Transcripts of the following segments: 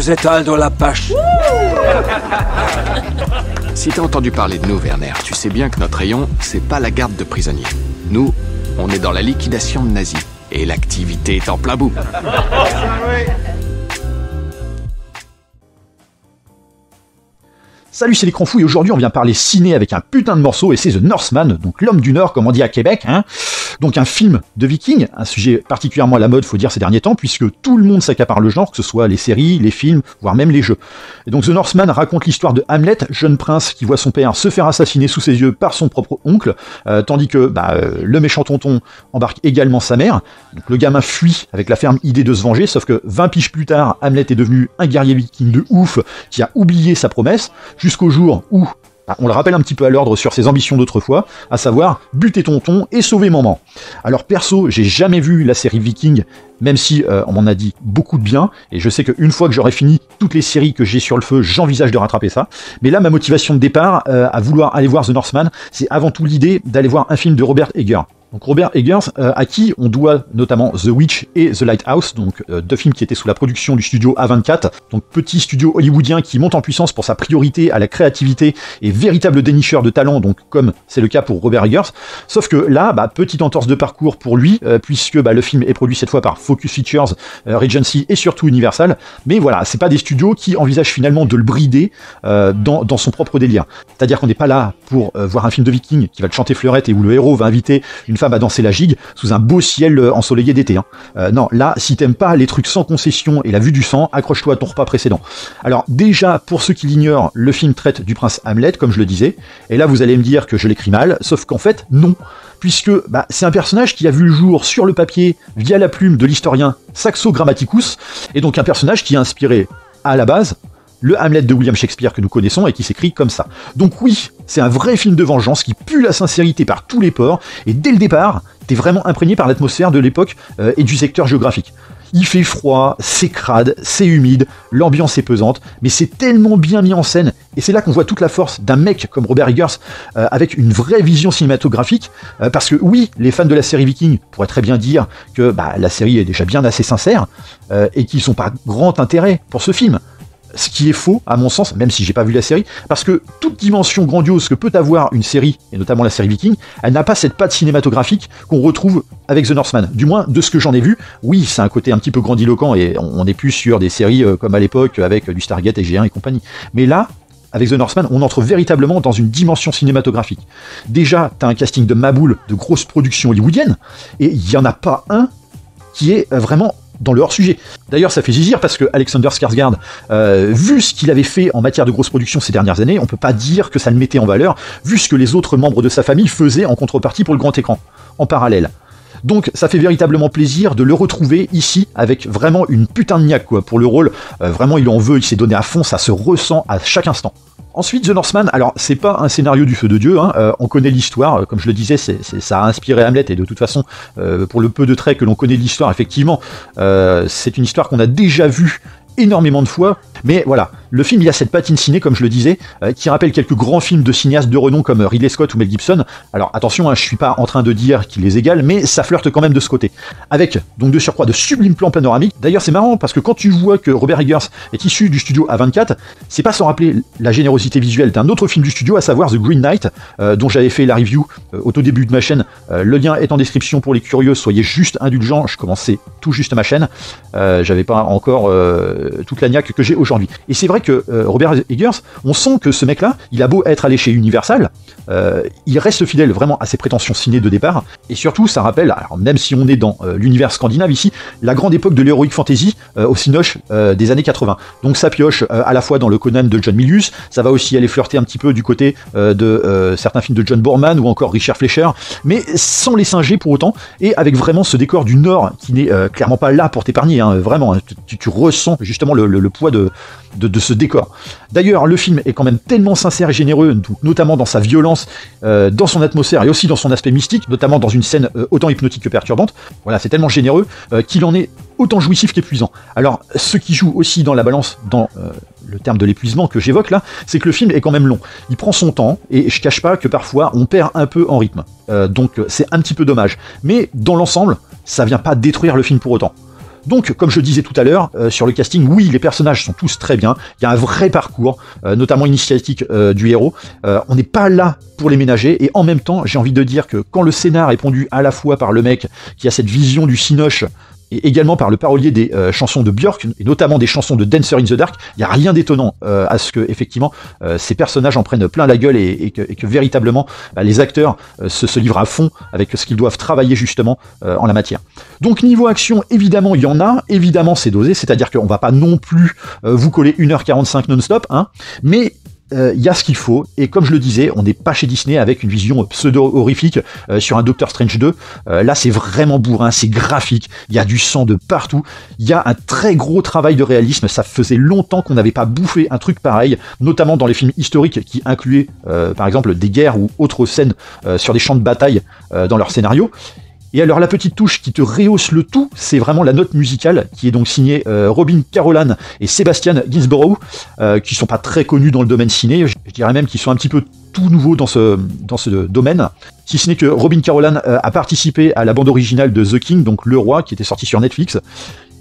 Vous êtes Aldo Lapache. Si t'as entendu parler de nous, Werner, tu sais bien que notre rayon, c'est pas la garde de prisonniers. Nous, on est dans la liquidation de nazis. Et l'activité est en plein bout. Salut, c'est l'écran fou et aujourd'hui on vient parler ciné avec un putain de morceau et c'est The Northman, donc l'homme du Nord comme on dit à Québec, hein. Donc un film de vikings, un sujet particulièrement à la mode faut dire ces derniers temps puisque tout le monde s'accapare le genre, que ce soit les séries, les films, voire même les jeux. Et donc The Northman raconte l'histoire de Hamlet, jeune prince qui voit son père se faire assassiner sous ses yeux par son propre oncle, tandis que le méchant tonton embarque également sa mère. Donc le gamin fuit avec la ferme idée de se venger, sauf que 20 piges plus tard, Hamlet est devenu un guerrier viking de ouf qui a oublié sa promesse, jusqu'au jour où on le rappelle un petit peu à l'ordre sur ses ambitions d'autrefois, à savoir buter tonton et sauver maman. Alors perso, j'ai jamais vu la série Viking, même si on m'en a dit beaucoup de bien, et je sais qu'une fois que j'aurai fini toutes les séries que j'ai sur le feu, j'envisage de rattraper ça. Mais là, ma motivation de départ à vouloir aller voir The Northman, c'est avant tout l'idée d'aller voir un film de Robert Eggers. Donc Robert Eggers, à qui on doit notamment The Witch et The Lighthouse, donc deux films qui étaient sous la production du studio A24, donc petit studio hollywoodien qui monte en puissance pour sa priorité à la créativité et véritable dénicheur de talent, donc comme c'est le cas pour Robert Eggers. Sauf que là, petite entorse de parcours pour lui, puisque le film est produit cette fois par Focus Features, Regency et surtout Universal. Mais voilà, c'est pas des studios qui envisagent finalement de le brider dans son propre délire. C'est-à-dire qu'on n'est pas là pour voir un film de viking qui va te chanter fleurette et où le héros va inviter une femme à danser la gigue sous un beau ciel ensoleillé d'été. Non, là, si t'aimes pas les trucs sans concession et la vue du sang, accroche-toi à ton repas précédent. Alors déjà, pour ceux qui l'ignorent, le film traite du prince Hamlet, comme je le disais, et là vous allez me dire que je l'écris mal, sauf qu'en fait, non. Puisque c'est un personnage qui a vu le jour sur le papier via la plume de l'historien Saxo Grammaticus, et donc un personnage qui a inspiré, à la base, le Hamlet de William Shakespeare que nous connaissons et qui s'écrit comme ça. Donc oui, c'est un vrai film de vengeance qui pue la sincérité par tous les pores, et dès le départ, t'es vraiment imprégné par l'atmosphère de l'époque et du secteur géographique. Il fait froid, c'est crade, c'est humide, l'ambiance est pesante, mais c'est tellement bien mis en scène, et c'est là qu'on voit toute la force d'un mec comme Robert Eggers, avec une vraie vision cinématographique, parce que oui, les fans de la série Viking pourraient très bien dire que la série est déjà bien assez sincère, et qu'ils sont pas grand intérêt pour ce film. Ce qui est faux, à mon sens, même si j'ai pas vu la série, parce que toute dimension grandiose que peut avoir une série, et notamment la série Viking, elle n'a pas cette patte cinématographique qu'on retrouve avec The Northman. Du moins, de ce que j'en ai vu, oui, c'est un côté un petit peu grandiloquent, et on n'est plus sur des séries comme à l'époque, avec du Stargate et G1 et compagnie. Mais là, avec The Northman, on entre véritablement dans une dimension cinématographique. Déjà, t'as un casting de maboule, de grosses productions hollywoodiennes, et il y en a pas un qui est vraiment dans le hors-sujet. D'ailleurs, ça fait zizir parce que Alexander Skarsgård, vu ce qu'il avait fait en matière de grosses productions ces dernières années, on peut pas dire que ça le mettait en valeur, vu ce que les autres membres de sa famille faisaient en contrepartie pour le grand écran, en parallèle. Donc ça fait véritablement plaisir de le retrouver ici avec vraiment une putain de niaque quoi, pour le rôle. Vraiment il en veut, il s'est donné à fond, ça se ressent à chaque instant. Ensuite, The Northman, alors c'est pas un scénario du feu de Dieu, on connaît l'histoire, comme je le disais, ça a inspiré Hamlet, et de toute façon, pour le peu de traits que l'on connaît de l'histoire, effectivement, c'est une histoire qu'on a déjà vue énormément de fois, mais voilà, le film il a cette patine ciné, comme je le disais, qui rappelle quelques grands films de cinéastes de renom comme Ridley Scott ou Mel Gibson. Alors attention, je suis pas en train de dire qu'il les égale, mais ça flirte quand même de ce côté. Avec donc de surcroît de sublimes plans panoramiques. D'ailleurs c'est marrant parce que quand tu vois que Robert Eggers est issu du studio A24, c'est pas sans rappeler la générosité visuelle d'un autre film du studio, à savoir The Green Knight, dont j'avais fait la review au tout début de ma chaîne. Le lien est en description pour les curieux, soyez juste indulgents, je commençais tout juste ma chaîne, j'avais pas encore toute la niaque que j'ai aujourd'hui. Et c'est vrai que Robert Eggers, on sent que ce mec-là, il a beau être allé chez Universal, il reste fidèle vraiment à ses prétentions ciné de départ, et surtout ça rappelle, alors même si on est dans l'univers scandinave ici, la grande époque de l'heroic fantasy au cinoche des années 80. Donc ça pioche à la fois dans le Conan de John Milius, ça va aussi aller flirter un petit peu du côté de certains films de John Boorman ou encore Richard Fleischer, mais sans les singer pour autant, et avec vraiment ce décor du Nord qui n'est clairement pas là pour t'épargner, vraiment, tu ressens justement le poids de ce décor. D'ailleurs, le film est quand même tellement sincère et généreux, notamment dans sa violence, dans son atmosphère et aussi dans son aspect mystique, notamment dans une scène autant hypnotique que perturbante. Voilà, c'est tellement généreux qu'il en est autant jouissif qu'épuisant. Alors, ce qui joue aussi dans la balance, dans le terme de l'épuisement que j'évoque là, c'est que le film est quand même long. Il prend son temps, et je cache pas que parfois on perd un peu en rythme. Donc c'est un petit peu dommage. Mais dans l'ensemble, ça vient pas détruire le film pour autant. Donc, comme je disais tout à l'heure, sur le casting, oui, les personnages sont tous très bien, il y a un vrai parcours, notamment initiatique du héros, on n'est pas là pour les ménager, et en même temps, j'ai envie de dire que quand le scénar est pondu à la fois par le mec qui a cette vision du cinoche, et également par le parolier des chansons de Björk, et notamment des chansons de Dancer in the Dark, il n'y a rien d'étonnant à ce que, effectivement, ces personnages en prennent plein la gueule et que véritablement, les acteurs se livrent à fond avec ce qu'ils doivent travailler justement en la matière. Donc niveau action, évidemment, il y en a, évidemment c'est dosé, c'est-à-dire qu'on va pas non plus vous coller 1h45 non-stop, hein, mais il y a ce qu'il faut, et comme je le disais, on n'est pas chez Disney avec une vision pseudo-horrifique sur un Doctor Strange 2, là c'est vraiment bourrin, c'est graphique, il y a du sang de partout, il y a un très gros travail de réalisme, ça faisait longtemps qu'on n'avait pas bouffé un truc pareil, notamment dans les films historiques qui incluaient par exemple des guerres ou autres scènes sur des champs de bataille dans leur scénario. Et alors la petite touche qui te rehausse le tout, c'est vraiment la note musicale, qui est donc signée Robin Carolan et Sebastian Gainsborough, qui sont pas très connus dans le domaine ciné, je dirais même qu'ils sont un petit peu tout nouveaux dans ce domaine, si ce n'est que Robin Carolan a participé à la bande originale de The King, donc Le Roi, qui était sorti sur Netflix.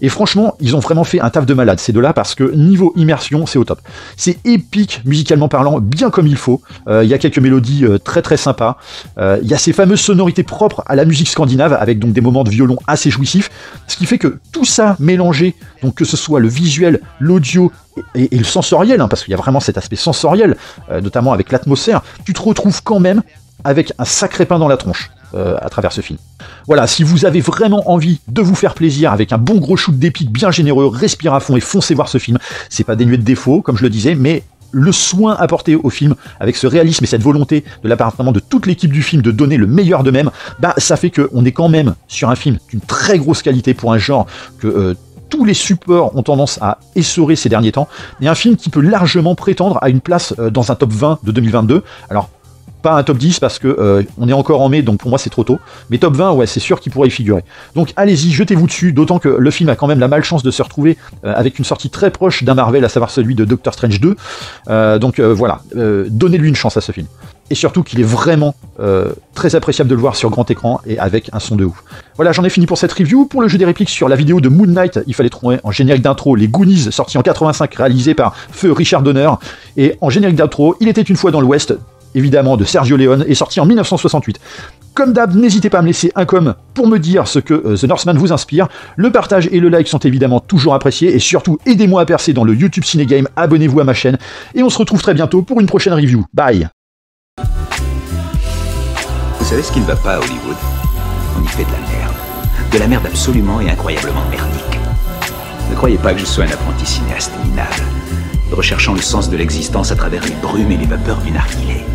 Et franchement, ils ont vraiment fait un taf de malade, ces deux-là, parce que niveau immersion, c'est au top. C'est épique, musicalement parlant, bien comme il faut. Il y a quelques mélodies très très sympas. Il y a ces fameuses sonorités propres à la musique scandinave, avec donc des moments de violon assez jouissifs. Ce qui fait que tout ça mélangé, donc que ce soit le visuel, l'audio et le sensoriel, hein, parce qu'il y a vraiment cet aspect sensoriel, notamment avec l'atmosphère, tu te retrouves quand même avec un sacré pain dans la tronche à travers ce film. Voilà, si vous avez vraiment envie de vous faire plaisir avec un bon gros shoot d'épique bien généreux, respire à fond et foncez voir ce film. C'est pas dénué de défauts, comme je le disais, mais le soin apporté au film, avec ce réalisme et cette volonté de la part vraiment de toute l'équipe du film de donner le meilleur d'eux-mêmes, bah ça fait qu'on est quand même sur un film d'une très grosse qualité pour un genre que tous les supports ont tendance à essorer ces derniers temps, et un film qui peut largement prétendre à une place dans un top 20 de 2022. Alors, pas un top 10 parce que on est encore en mai, donc pour moi c'est trop tôt. Mais top 20, ouais, c'est sûr qu'il pourrait y figurer. Donc allez-y, jetez-vous dessus, d'autant que le film a quand même la malchance de se retrouver avec une sortie très proche d'un Marvel, à savoir celui de Doctor Strange 2. Donc voilà, donnez-lui une chance à ce film. Et surtout qu'il est vraiment très appréciable de le voir sur grand écran et avec un son de ouf. Voilà, j'en ai fini pour cette review. Pour le jeu des répliques sur la vidéo de Moon Knight, il fallait trouver en générique d'intro les Goonies, sortis en 85, réalisés par feu Richard Donner. Et en générique d'intro, Il était une fois dans l'Ouest, évidemment de Sergio Leone, est sorti en 1968. Comme d'hab, n'hésitez pas à me laisser un com pour me dire ce que The Northman vous inspire. Le partage et le like sont évidemment toujours appréciés, et surtout aidez-moi à percer dans le YouTube Ciné Game, abonnez-vous à ma chaîne, et on se retrouve très bientôt pour une prochaine review. Bye. Vous savez ce qui ne va pas à Hollywood? On y fait de la merde. De la merde absolument et incroyablement merdique. Ne croyez pas que je sois un apprenti cinéaste minable, recherchant le sens de l'existence à travers les brumes et les vapeurs du narguilé.